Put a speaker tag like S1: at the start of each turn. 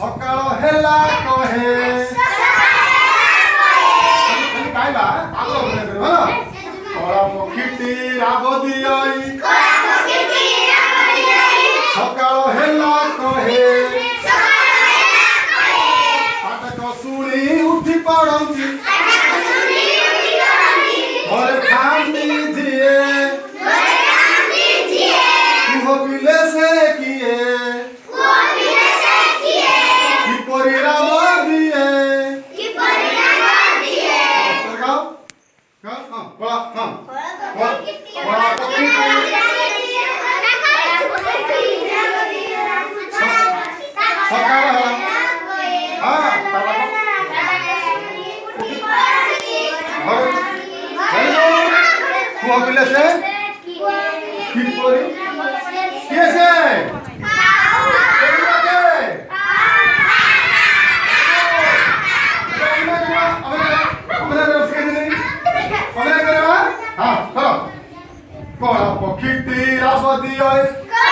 S1: ସକାଳ ହେଲା କହେ ଗାଇବା କଳା ପକ୍ଷୀଟି ରାବ ଦିଅଇ ସକାଳ ହେଲା କହେ ପାଠକ ଶୁଣି ଉଠି ପଡ଼ନ୍ତି ଘରେ ଖାଆନ୍ତି ଯିଏ କୁହ ପିଲେ ସେ କିଏ କିପରି ରାବ ଦିଏ कुह पिले से किपरि किए से कला पक्षी राब दिए